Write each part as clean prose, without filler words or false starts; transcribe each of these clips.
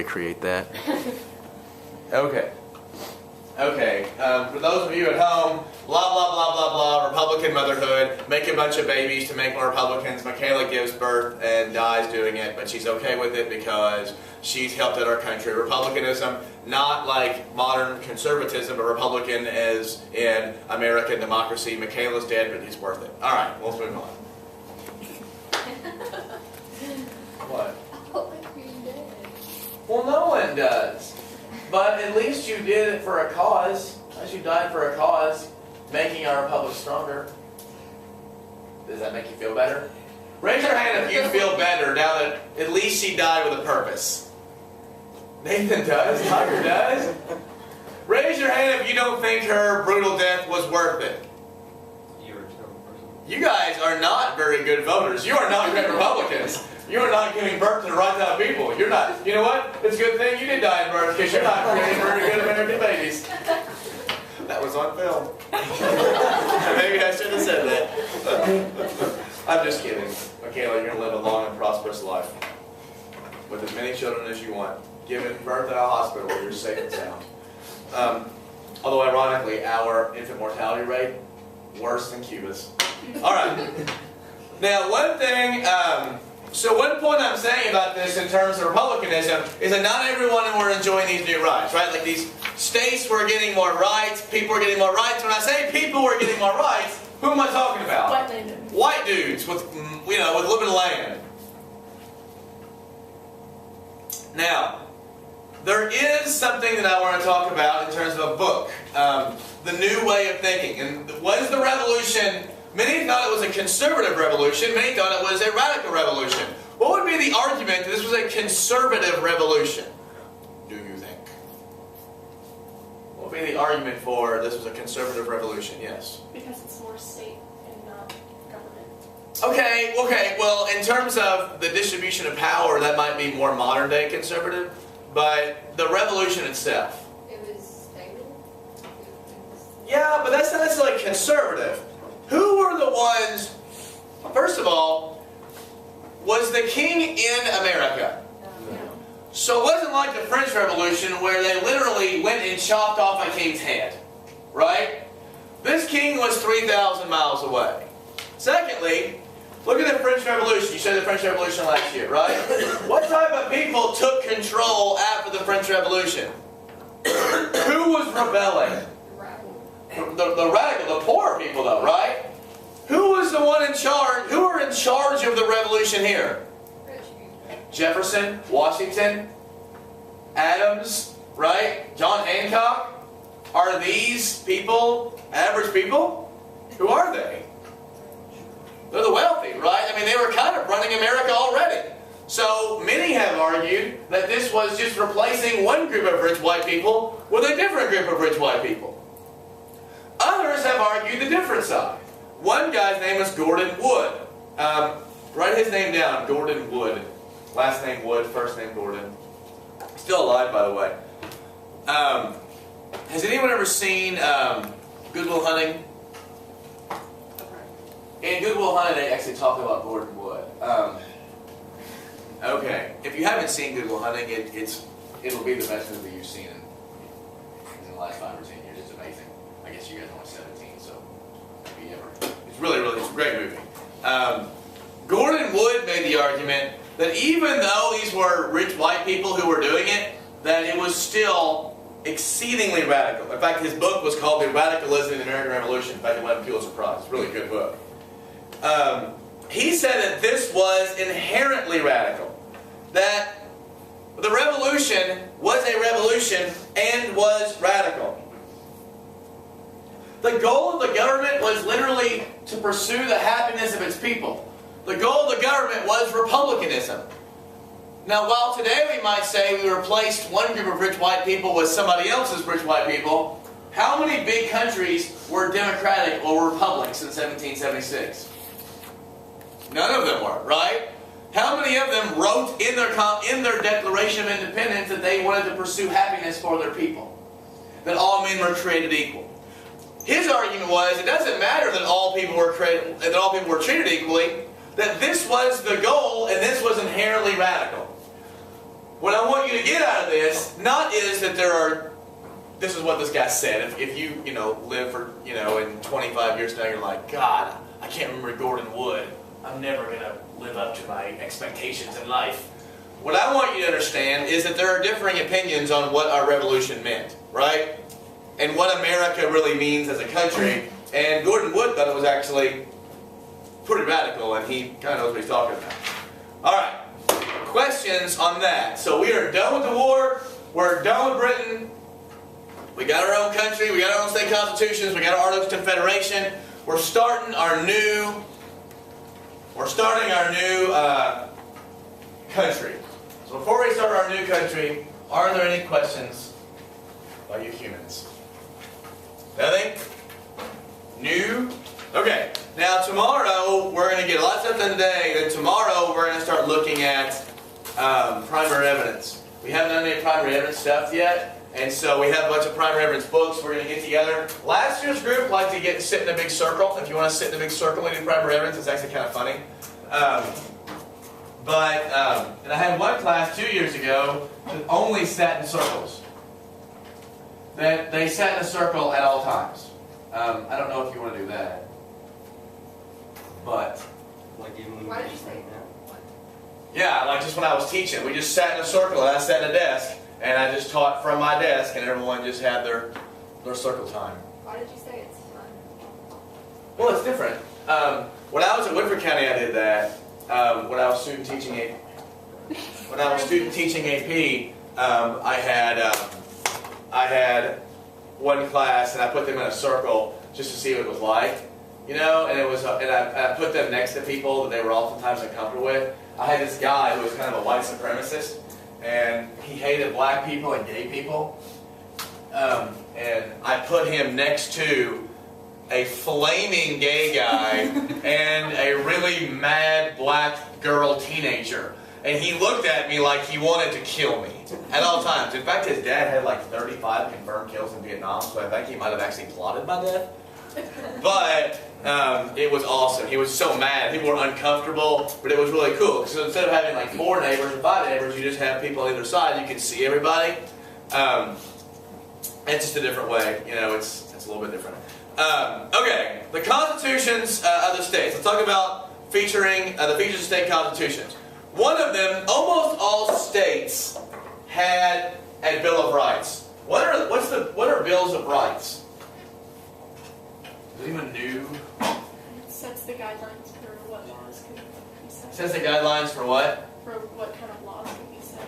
Create that. Okay. For those of you at home, blah, blah, blah, blah, blah, Republican motherhood, make a bunch of babies to make more Republicans. Michaela gives birth and dies doing it, but she's okay with it because she's helped out our country. Republicanism, not like modern conservatism, but Republican as in American democracy. Michaela's dead, but it's worth it. All right, let's move on. What? Well, no one does. But at least you did it for a cause. At least you died for a cause, making our republic stronger. Does that make you feel better? Raise your hand if you feel better now that at least she died with a purpose. Nathan does. Tiger does. Raise your hand if you don't think her brutal death was worth it. You're a terrible person. You guys are not very good voters. You are not great Republicans. You are not giving birth to the right type of people. You're not. You know what? It's a good thing you did die in birth because you're not creating very good American babies. That was on film. Maybe I should have said that. I'm just kidding. Michaela, you're going to live a long and prosperous life with as many children as you want. Giving birth at a hospital where you're safe and sound. Although ironically, our infant mortality rate, worse than Cuba's. All right. Now, one thing... So one point I'm saying about this in terms of republicanism is that not everyone were enjoying these new rights, right? Like these states were getting more rights, people were getting more rights. When I say people were getting more rights, who am I talking about? White dudes. White dudes with, with living land. Now, there is something that I want to talk about in terms of a book, The New Way of Thinking. And what is the revolution? Many thought it was a conservative revolution. Many thought it was a radical revolution. What would be the argument that this was a conservative revolution, do you think? What would be the argument for this was a conservative revolution? Yes? Because it's more state and not government. Okay, well, in terms of the distribution of power, that might be more modern day conservative, but the revolution itself. It was stable. Yeah, but that's not necessarily conservative. Who were the ones, first of all, was the king in America? No. So it wasn't like the French Revolution where they literally went and chopped off a king's head, right? This king was 3,000 miles away. Secondly, look at the French Revolution. You said the French Revolution last year, right? What type of people took control after the French Revolution? Who was rebelling? The radical, the poor people though, right? Who was the one in charge? Who were in charge of the revolution here? Jefferson, Washington, Adams, right? John Hancock. Are these people average people? Who are they? They're the wealthy, right? I mean, they were kind of running America already. So many have argued that this was just replacing one group of rich white people with a different group of rich white people. Others have argued the different side. One guy's name is Gordon Wood. Write his name down, Gordon Wood. Last name Wood, first name Gordon. Still alive, by the way. Has anyone ever seen Good Will Hunting? In Good Will Hunting, they actually talk about Gordon Wood. Okay, if you haven't seen Good Will Hunting, it'll be the best movie you've seen in the last 5 or 10 years. It's amazing. I guess you guys are only 17, so maybe ever. It's it's a great movie. Gordon Wood made the argument that even though these were rich white people who were doing it, that it was still exceedingly radical. In fact, his book was called The Radicalism of the American Revolution. In fact, it won a Pulitzer Prize. It's a really good book. He said that this was inherently radical. That the revolution was a revolution and was radical. The goal of the government was literally to pursue the happiness of its people. The goal of the government was republicanism. Now, while today we might say we replaced one group of rich white people with somebody else's rich white people, how many big countries were democratic or republics in 1776? None of them were, right? How many of them wrote in their Declaration of Independence that they wanted to pursue happiness for their people? That all men were created equal. His argument was it doesn't matter that all people were treated equally, that this was the goal and this was inherently radical. what I want you to get out of this, not is that there are, this is what this guy said. If you live for, in 25 years now, you're like, God, I can't remember Gordon Wood. I'm never going to live up to my expectations in life. What I want you to understand is that there are differing opinions on what our revolution meant, right? And what America really means as a country. And Gordon Wood thought it was actually pretty radical, and he kind of knows what he's talking about. All right, questions on that. So we are done with the war. We're done with Britain. We got our own country. We got our own state constitutions. We got our Articles of Confederation. We're starting our new country. So before we start our new country, are there any questions by you humans? Nothing? New? Okay. Now tomorrow, we're going to get a lot of stuff done today. Then tomorrow, we're going to start looking at primary evidence. We haven't done any primary evidence stuff yet. And so we have a bunch of primary evidence books we're going to get together. Last year's group liked to sit in a big circle. If you want to sit in a big circle and do primary evidence, it's actually kind of funny. And I had one class 2 years ago that only sat in circles. That they sat in a circle at all times. I don't know if you want to do that. But Like even when Why you did you say right now. yeah, like just when I was teaching, we just sat in a circle and I sat in a desk and I just taught from my desk and everyone just had their circle time. Why did you say it's fun? Well, it's different. When I was at Woodford County, I did that. When I was student teaching AP, I had one class and I put them in a circle just to see what it was like, and I put them next to people that they were oftentimes uncomfortable with. I had this guy who was kind of a white supremacist, and he hated black people and gay people, and I put him next to a flaming gay guy and a really mad black girl teenager. And he looked at me like he wanted to kill me at all times. In fact, his dad had like 35 confirmed kills in Vietnam, so I think he might have actually plotted my death. But it was awesome. He was so mad. People were uncomfortable, but it was really cool. So instead of having like 4 neighbors and 5 neighbors, you just have people on either side. You can see everybody. It's just a different way. It's a little bit different. Okay, the constitutions of the states. Let's talk about featuring the features of state constitutions. One of them, almost all states had a Bill of Rights. What are bills of rights? Is anyone new? It sets the guidelines for what laws can be set. Sets the guidelines for what? For what kind of laws can be set.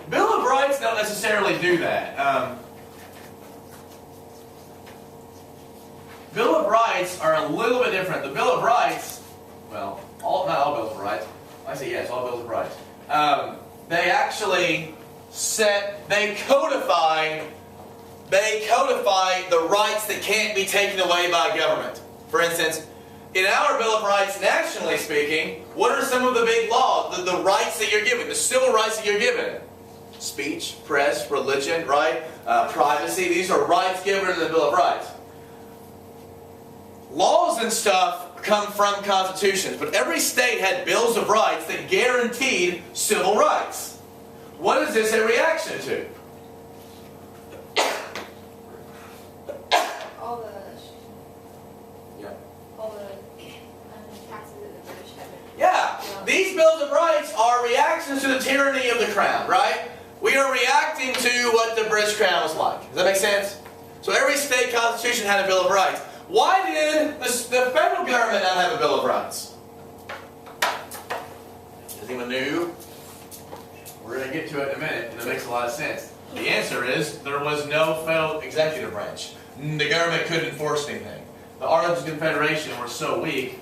Bill of Rights don't necessarily do that. Bill of Rights are a little bit different. The Bill of Rights, well, not all Bills of Rights. I say yes, all Bills of Rights. They actually codify the rights that can't be taken away by government. For instance, in our Bill of Rights, nationally speaking, what are some of the big laws, the rights that you're given, the civil rights that you're given? Speech, press, religion, right? Privacy. These are rights given in the Bill of Rights. Laws and stuff come from constitutions, but every state had bills of rights that guaranteed civil rights. What is this a reaction to? All the taxes that the British have. Yeah, these bills of rights are reactions to the tyranny of the crown, right? We are reacting to what the British crown was like. Does that make sense? So every state constitution had a Bill of Rights. Why did the federal government not have a Bill of Rights? Is anyone new? We're going to get to it in a minute, and it makes a lot of sense. The answer is there was no federal executive branch. The government couldn't enforce anything. The Articles of Confederation were so weak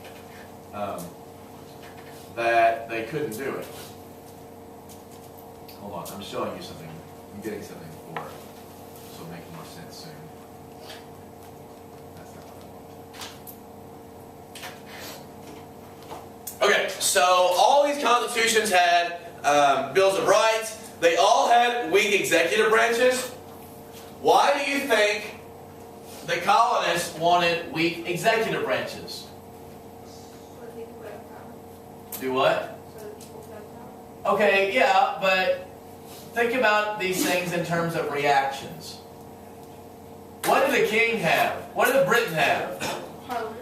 that they couldn't do it. Hold on, I'm showing you something. I'm getting something for it. So it'll make more sense soon. Okay, so all these constitutions had bills of rights. They all had weak executive branches. Why do you think the colonists wanted weak executive branches? So the people could have power. Do what? So the people could have power. Okay, yeah, but think about these things in terms of reactions. What did the king have? What did Britain have? Parliament.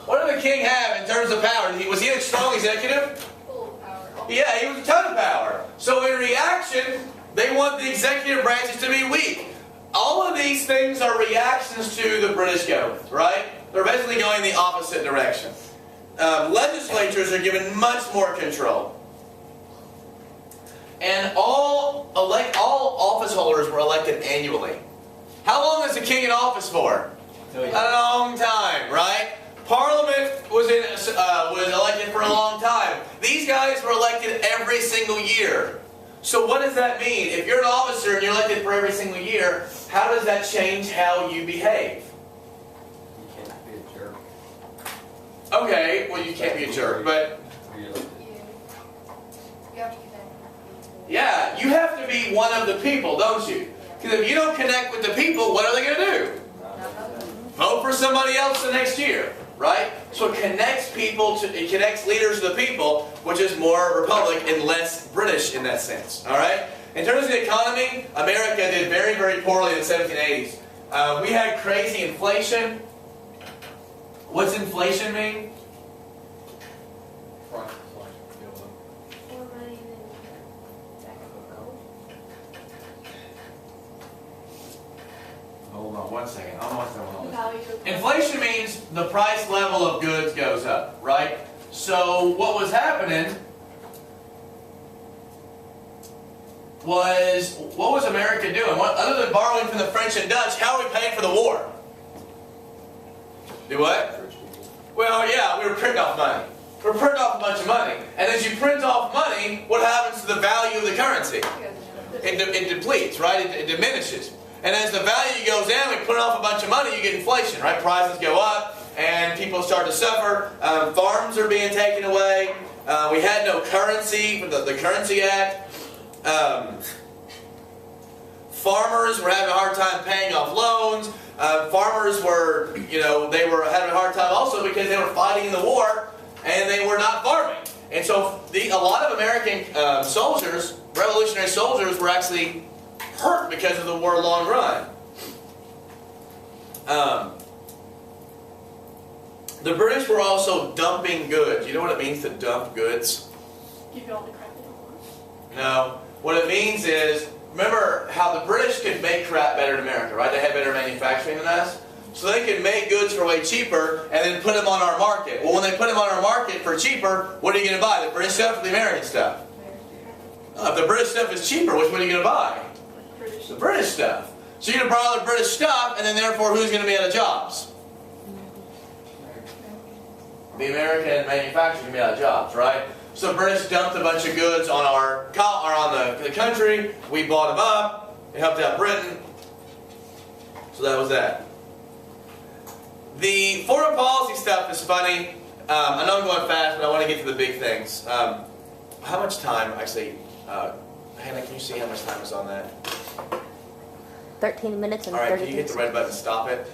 What did the king have in terms of power? Was he a strong executive? Full power. Yeah, he was a ton of power. So in reaction, they want the executive branches to be weak. All of these things are reactions to the British government, right? They're basically going the opposite direction. Legislatures are given much more control. And all office holders were elected annually. How long is the king in office for? A long time, right? Parliament was elected for a long time. These guys were elected every single year. So what does that mean? If you're an officer and you're elected for every single year, how does that change how you behave? You can't be a jerk. Okay, well you can't be a jerk, but You're You have to connect with people. yeah, you have to be one of the people, don't you? Because if you don't connect with the people, what are they going to do? Vote for somebody else the next year, right? So it connects it connects leaders to the people, which is more Republic and less British in that sense, all right? In terms of the economy, America did very, very poorly in the 1780s. We had crazy inflation. What's inflation mean? More money than back of a gold. Hold on one second. Almost done. The value of Inflation means the price level of goods goes up, right? So what was happening was, what was America doing? Other than borrowing from the French and Dutch, how are we paying for the war? Do what? Well, yeah, we were printing off money. We're printing off a bunch of money. And as you print off money, what happens to the value of the currency? It depletes, right? It diminishes. And as the value goes down, we put off a bunch of money, you get inflation, right? Prices go up, and people start to suffer. Farms are being taken away. We had no currency, the Currency Act. Farmers were having a hard time paying off loans. Farmers were, they were having a hard time also because they were fighting in the war, and they were not farming. And so a lot of American soldiers, revolutionary soldiers, were actually hurt because of the war long run. The British were also dumping goods. You know what it means to dump goods? give you all the crap they don't want. No. What it means is, remember how the British could make crap better than America, right? They had better manufacturing than us. So they could make goods for way cheaper and then put them on our market. Well, when they put them on our market for cheaper, what are you going to buy? The British stuff or the American stuff? If the British stuff is cheaper, which one are you going to buy? British. The British stuff. So you're going to buy all the British stuff, and then therefore who's going to be out of jobs? The American manufacturers are going to be out of jobs, right? So the British dumped a bunch of goods on the country. We bought them up. It helped out Britain. So that was that. The foreign policy stuff is funny. I know I'm going fast, but I want to get to the big things. How much time, actually, Hannah, can you see how much time is on that? 13 minutes and All right, 30 can you hit the red button and stop it?